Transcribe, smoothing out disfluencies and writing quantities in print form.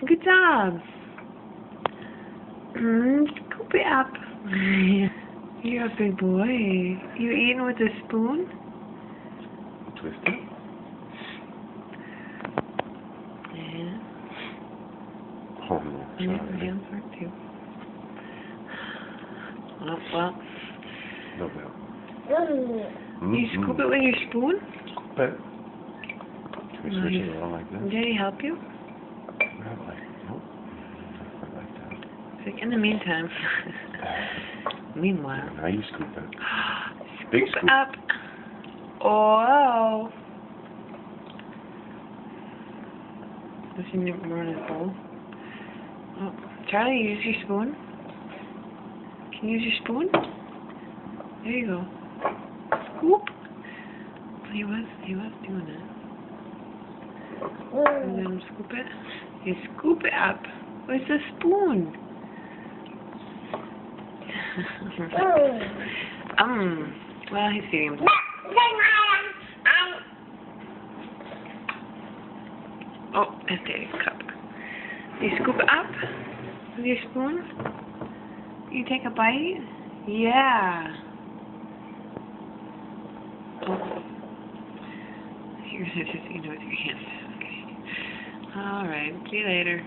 Good job. Scoop it up. You're a big boy. You eating with a spoon? Twist it. Yeah. Oh no, sorry. Hands work too. Oh, well. No bell. You scoop it with your spoon? Scoop it. Can we switch it around like this? Did he help you? Grab like, nope. Not like that. It's like in the meantime. Meanwhile. Now you scoop it. Scoop Big it scoop. up. Oh. Does he need more in his bowl? Oh, Charlie, use your spoon. Can you use your spoon? There you go. Scoop. He was doing it. And then scoop it. You scoop it up with a spoon. Well, he's feeding himself. Oh, that's Daddy's cup. You scoop it up with your spoon. You take a bite. Yeah. Oh. You're gonna just eat it with your hands. Okay. All right. See you later.